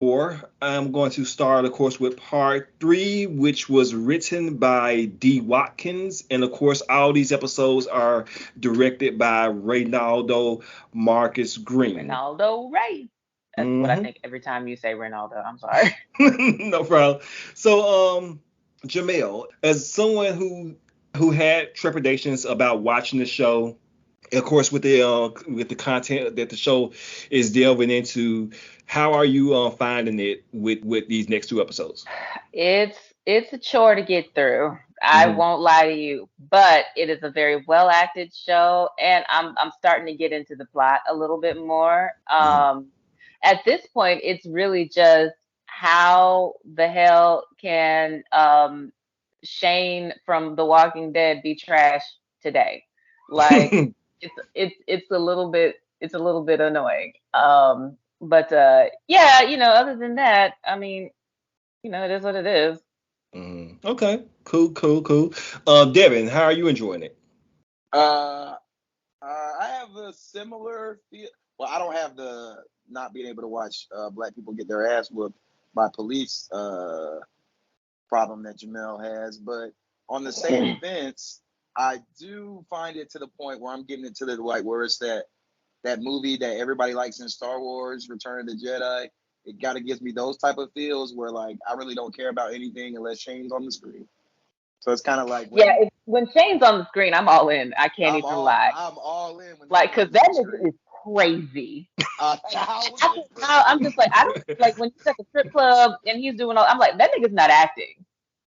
4. I'm going to start, of course, with part 3, which was written by D. Watkins. And of course, all these episodes are directed by Reynaldo Marcus Green. Ronaldo Ray. That's what I Hmm. think every time you say Ronaldo. I'm sorry. No problem. So, Jamel, as someone who had trepidations about watching the show, of course, with the content that the show is delving into, how are you finding it with these next 2 episodes? It's it's a chore to get through. I Hmm. won't lie to you, but it is a very well acted show, and I'm starting to get into the plot a little bit more. At this point, it's really just how the hell can Shane from The Walking Dead be trash today? Like it's a little bit annoying. But yeah, other than that, I mean, it is what it is. Okay, cool, cool, cool. Devin, how are you enjoying it? Uh, I have a similar feel. Well, I don't have the not being able to watch black people get their ass whooped by police problem that Jamel has, but on the same fence, I do find it to the point where I'm getting into the like where it's that movie that everybody likes in Star Wars, Return of the Jedi. It kind of gives me those type of feels where like I really don't care about anything unless Shane's on the screen. So it's kind of like Yeah, when when Shane's on the screen, I'm all in. I can't even lie. I'm all in when that Like, nigga cause is on that the screen. nigga is crazy. A I thousand can tell. I'm percent. just like, I don't like when he's at the strip club and he's doing all. I'm like, that nigga's not acting.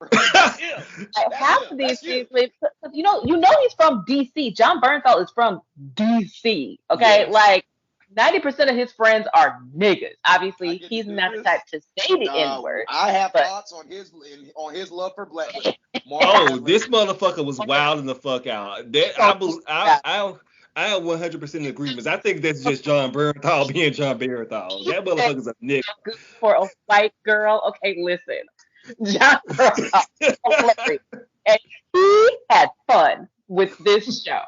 That's him. Like, That's half him. of these That's you. things, like, 'cause he's from DC. John Bernthal is from DC. Okay, Yes. like 90% of his friends are niggas. I Obviously, get to he's do not the type this. to say the N word, I have but thoughts on his love for black women. More on Oh, that this later. motherfucker was wilding the fuck out. That so I am 100% in agreement. I think that's just John Bernthal being John Bernthal. That motherfucker's a nigga. good for a white girl. Okay, listen. John Bernthal, hilarious. And he had fun with this show.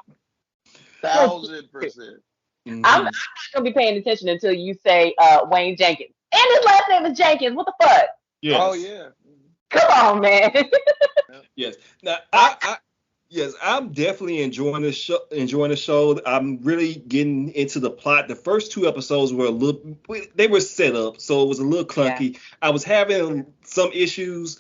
For 1,000%. I'm not Hmm. gonna be paying attention until you say Wayne Jenkins. And his last name is Jenkins. What the fuck? Oh Yes. yeah. Come on, man. Yep. Yes. Now, yes, I'm definitely enjoying this show. Enjoying the show. I'm really getting into the plot. The first 2 episodes were a little, they were set up, so it was a little Yeah. clunky. I was having some issues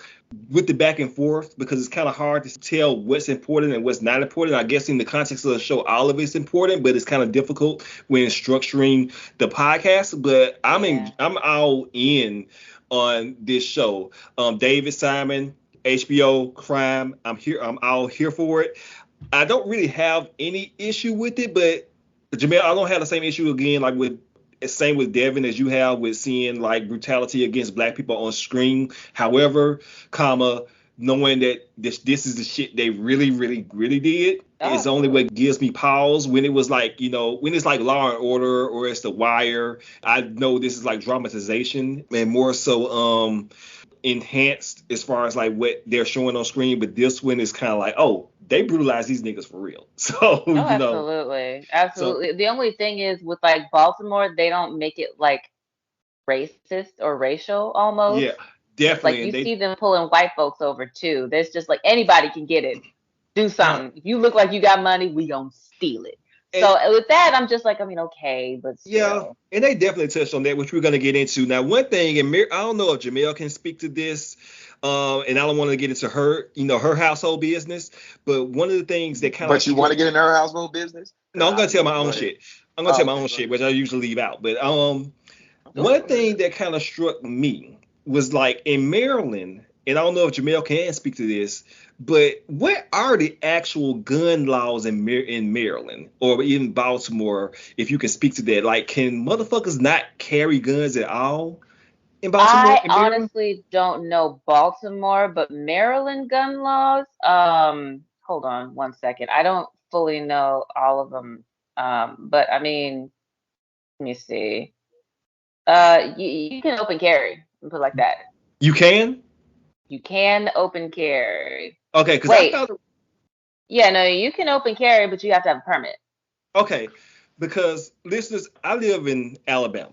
with the back and forth because it's kind of hard to tell what's important and what's not important. I guess in the context of the show, all of it's important, but it's kind of difficult when structuring the podcast. But Yeah. I'm all in on this show. David Simon, HBO crime. I'm here. I'm all here for it. I don't really have any issue with it, but Jamel, I don't have the same issue again, like with same with Devin as you have with seeing like brutality against black people on screen. However, comma, knowing that this is the shit they really, really, really did Oh, is only absolutely. what gives me pause when it was like, when it's like Law and Order or it's The Wire. I know this is like dramatization and more so enhanced as far as like what they're showing on screen, but this one is kind of like, oh, they brutalized these niggas for real. So, Oh, absolutely. so Absolutely. The only thing is with like Baltimore, they don't make it like racist or racial almost. yeah, Like definitely. you And see they, them pulling white folks over too. There's just like anybody can get it. Do uh, something. If you look like you got money, we gonna steal it. and So with that, I'm just like, I mean, okay, but yeah, still. and they definitely touched on that, which we're gonna get into now. One thing, and I don't know if Jamel can speak to this, and I don't want to get into her, her household business, but one of the things that kind of But you want struck. to get in her household business? No, Because I'm I gonna tell do. my Go own ahead. shit. I'm gonna Oh, tell my okay. own Go shit, ahead. which I usually leave out. But Okay. one Go ahead. thing that kind of struck me was like in Maryland, and I don't know if Jamel can speak to this, but what are the actual gun laws in Maryland or even Baltimore? If you can speak to that, like, can motherfuckers not carry guns at all in Baltimore I and Maryland? honestly don't know Baltimore, but Maryland gun laws. Hold on one second. I don't fully know all of them. But I mean, let me see. You can open carry. Put it like that. You can? You can open carry. Okay, because I Wait, thought yeah, no, you can open carry, but you have to have a permit. okay, because listeners, I live in Alabama.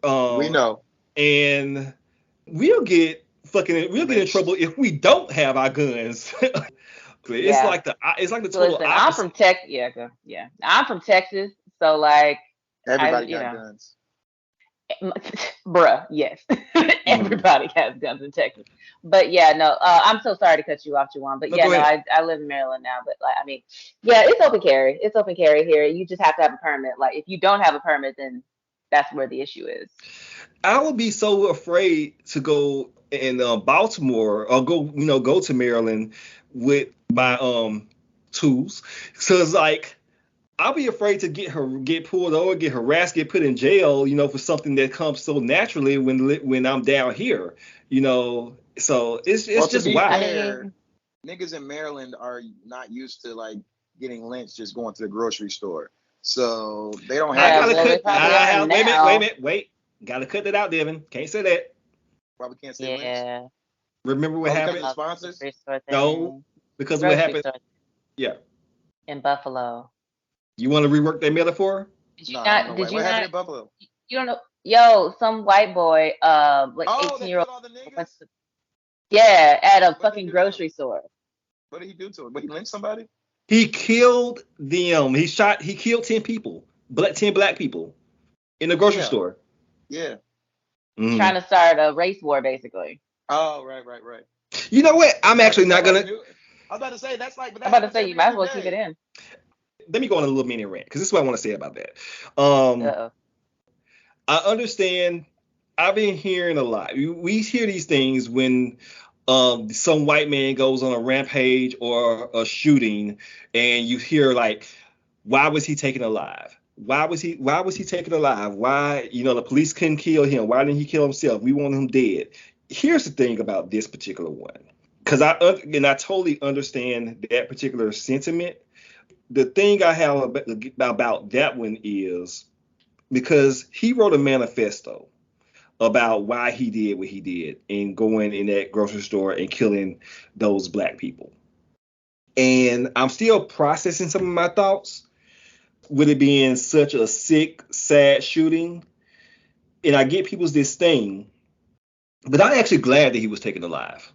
We Um, know. and we'll get in trouble if we don't have our guns. Yeah. It's like the So total listen, I'm opposite. from Texas. Yeah, yeah. I'm from Texas, so like I, Everybody you got know, guns. bruh, yes, Mm. everybody has guns in Texas. But yeah, no, I'm so sorry to cut you off, Juwan. But No, yeah, go no, ahead. I live in Maryland now. But like, I mean, yeah, it's open carry. It's open carry here. You just have to have a permit. Like, if you don't have a permit, then that's where the issue is. I would be so afraid to go in Baltimore or go to Maryland with my tools, cause like I'll be afraid to get pulled over, get harassed, get put in jail, for something that comes so naturally when I'm down here, So it's Well, to just be I wild. fair, mean, niggas in Maryland are not used to like getting lynched just going to the grocery store, so they don't I have yeah, the gotta well, they cut. same probably I are thing. have wait a minute, wait a now. minute, wait. Gotta cut that out, Devin. Can't say that. Why we can't say lynched? Yeah, Remember what Oh, because of the happened? about the sponsors? grocery store No, thing. because of what Grocery happened. store Yeah. in Buffalo. You want to rework that metaphor? Did you No, I don't not? know Did why. you What happened not? in Buffalo? You don't know? Yo, some white boy, like Oh, that 18-year-old, killed all the went niggas. to, yeah, at a What did fucking they do to him? grocery store. What did he do to him? What, he lynched somebody? He killed them. He killed 10 people, 10 black people in the grocery Yeah, store. yeah. Hmm. Trying to start a race war, basically. Oh, right. You know what? I'm actually not That's like gonna. new. I was about to say that's like, but I'm that about to happens say you every might as other well keep it day. in. Let me go on a little mini rant because this is what I want to say about that. Uh-oh. I understand. I've been hearing a lot. We hear these things when some white man goes on a rampage or a shooting, and you hear like, why was he taken alive? Why was he taken alive? Why, the police couldn't kill him? Why didn't he kill himself? We want him dead. Here's the thing about this particular one, because I totally understand that particular sentiment. The thing I have about that one is because he wrote a manifesto about why he did what he did and going in that grocery store and killing those black people. And I'm still processing some of my thoughts with it being such a sick, sad shooting. And I get people's disdain, but I'm actually glad that he was taken alive.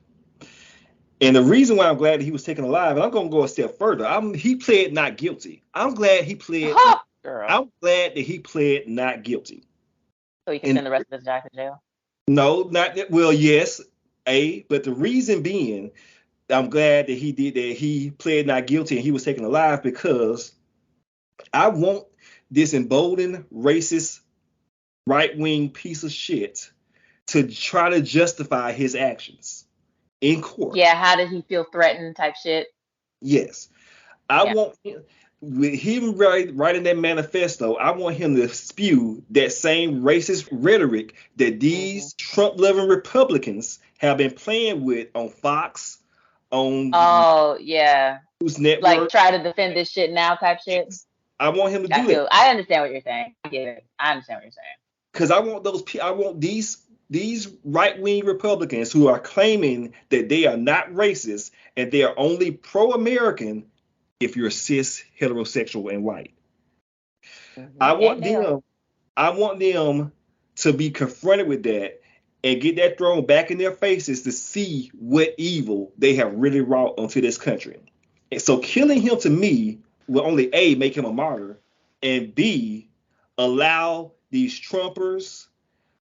And the reason why I'm glad that he was taken alive, and I'm going to go a step further, he pled not guilty. Huh, girl. I'm glad that he pled not guilty. So you can And send the rest of his guy to jail. no, not that. Well, yes, but the reason being, I'm glad that he did that. He pled not guilty and he was taken alive because I want this emboldened, racist, right wing piece of shit to try to justify his actions in court. Yeah, how did he feel threatened type shit? Yes, I Yeah. want him, with him writing that manifesto. I want him to spew that same racist rhetoric that Hmm. these Trump-loving Republicans have been playing with on Fox, on Oh, yeah. News Like Network. try to defend this shit now type shit. I want him to do that I understand what you're saying. I get it. I understand what you're saying. because I want these right wing Republicans who are claiming that they are not racist and they are only pro American if you're cis, heterosexual, and white. I And want male. them I want them to be confronted with that and get that thrown back in their faces to see what evil they have really wrought onto this country. And so killing him to me will only A, make him a martyr, and B, allow these Trumpers,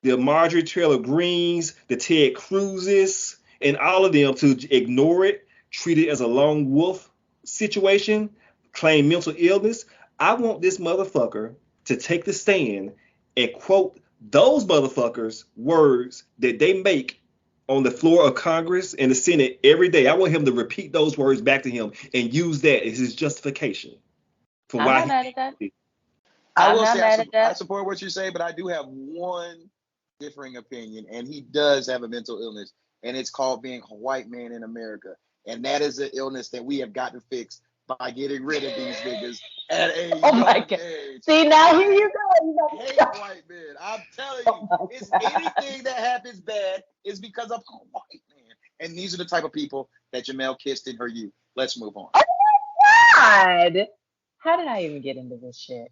the Marjorie Taylor Greens, the Ted Cruzes, and all of them to ignore it, treat it as a lone wolf situation, claim mental illness. I want this motherfucker to take the stand and quote those motherfuckers' words that they make on the floor of Congress and the Senate every day. I want him to repeat those words back to him and use that as his justification for I'm why not he mad at that. did. I I'm will not say mad at I that. support what you say, but I do have one differing opinion, and he does have a mental illness, and it's called being a white man in America, and that is an illness that we have got to fix by getting rid of these niggas at a Oh my young god. age. See, now here I you go. You hate know, white men. I'm telling oh you, my it's god. anything that happens bad is because of a white man, and these are the type of people that Jamel kissed in her youth. Let's move on. Oh my god. How did I even get into this shit?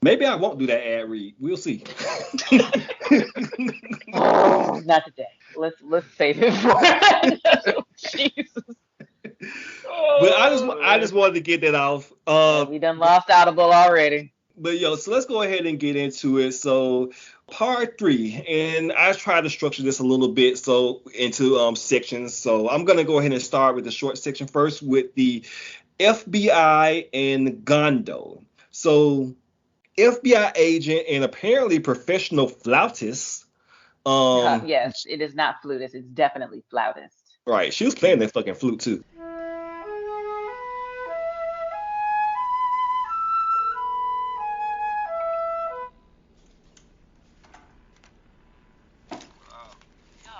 Maybe I won't do that ad read. We'll see. Oh, not today. Let's save it for Jesus. But Oh, I man. just wanted to get that off. Yeah, we done lost Audible already. But yo, so let's go ahead and get into it. So part 3, and I tried to structure this a little bit so into sections. So I'm gonna go ahead and start with the short section first with the FBI and Gondo. So FBI agent and apparently professional flautist. Yes, it is not flutist. It's definitely flautist. Right, she was playing that fucking flute too. Yo,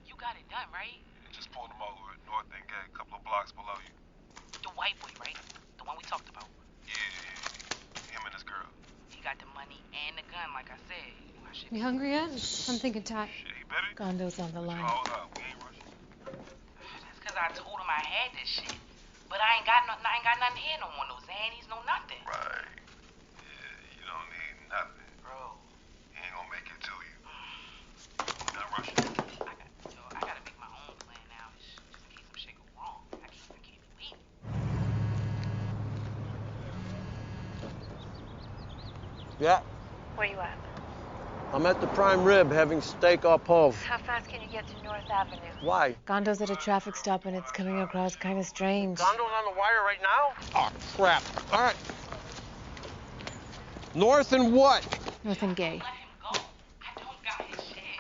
you got it done, right? Yeah, just pulled him over at North and Gay, a couple of blocks below you. The white boy, right? The one we talked about. Yeah. Him and his girl. He got the money and the gun, like I said. You hungry yet? I'm thinking time. Shit, he better. Gondo's on the line. Hold up, we ain't rushing. That's because I told him I had this shit. But I ain't got nothing here no more. No Xannies, no nothing. Right. Yeah, you don't need nothing. Bro. He ain't gonna make it to you. Not rushing. I gotta make my own plan now, just in case some shit go wrong. I can't wait. Yeah, Where you at? I'm at the Prime Rib having steak au poivre. How fast can you get to North Avenue? Why? Gondo's at a traffic stop and it's coming across kind of strange. Gondo's on the wire right now? Oh, crap. All right. North and what? North and Gay. Let him go. I don't got his shit.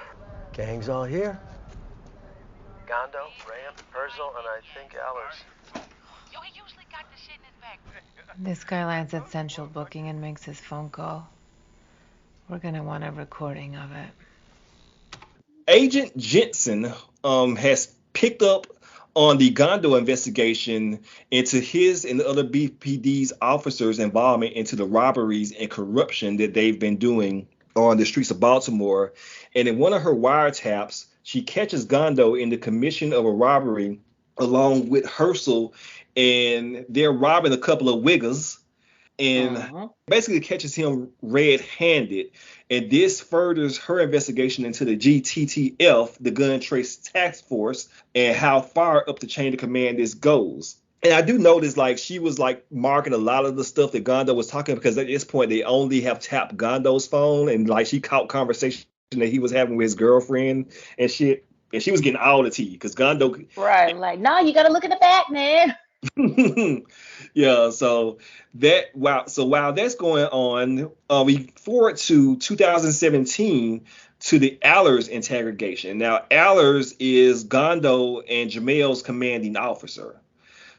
Gang's all here. Gondo, Ram, Herzl, and I think Allers. Yo, he usually got the shit in his bag. This guy lands at Central Booking and makes his phone call. We're gonna want a recording of it. Agent Jensen has picked up on the Gondo investigation into his and the other BPD's officers' involvement into the robberies and corruption that they've been doing on the streets of Baltimore. And in one of her wiretaps, she catches Gondo in the commission of a robbery along with Herzl, and they're robbing a couple of wiggers. And basically catches him red-handed. And this furthers her investigation into the GTTF, the Gun Trace Task Force, and how far up the chain of command this goes. And I do notice, like, she was, like, marking a lot of the stuff that Gondo was talking, because at this point, they only have tapped Gondo's phone, and, like, she caught conversation that he was having with his girlfriend and shit. And she was getting all the tea, because Gondo... Right, like, no, you got to look in the back, man. Yeah, so while that's going on, we forward to 2017 to the Allers interrogation. Now, Allers is Gondo and Jamel's commanding officer.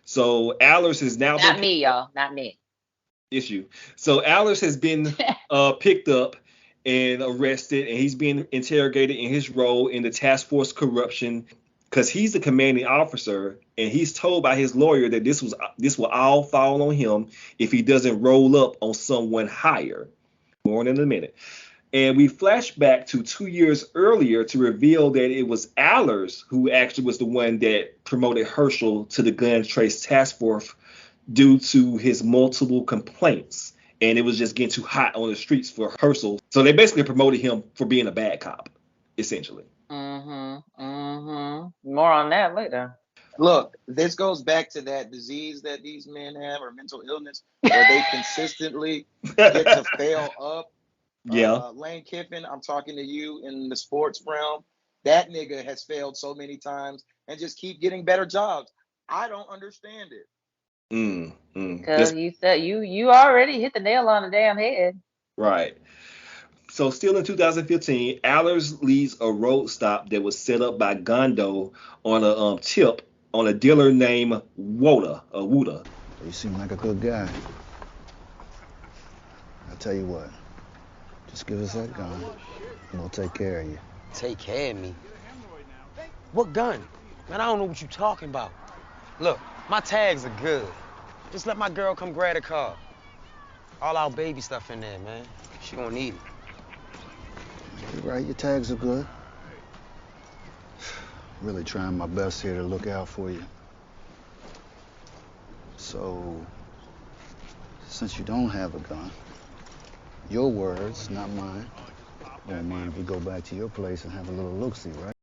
So Allers has now Not me, y'all, not me. Issue. So Allers has been picked up and arrested, and he's being interrogated in his role in the task force corruption, because he's the commanding officer, and he's told by his lawyer that this will all fall on him if he doesn't roll up on someone higher. More in a minute. And we flash back to 2 years earlier to reveal that it was Allers who actually was the one that promoted Herzl to the Gun Trace Task Force due to his multiple complaints. And it was just getting too hot on the streets for Herzl. So they basically promoted him for being a bad cop, essentially. More on that later. Look, this goes back to that disease that these men have, or mental illness, where they consistently get to fail up. Yeah. Lane Kiffin, I'm talking to you in the sports realm. That nigga has failed so many times and just keep getting better jobs. I don't understand it. Because you said you already hit the nail on the damn head. Right. So still in 2015, Allers leads a road stop that was set up by Gondo on a tip on a dealer named Woda. You seem like a good guy. I'll tell you what. Just give us that gun, and we'll take care of you. Take care of me? What gun? Man, I don't know what you're talking about. Look, my tags are good. Just let my girl come grab the car. All our baby stuff in there, man. She gonna need it. You're right, your tags are good. Really trying my best here to look out for you. So, since you don't have a gun, Your words, not mine. Won't mind if we go back to your place and have a little look-see, right?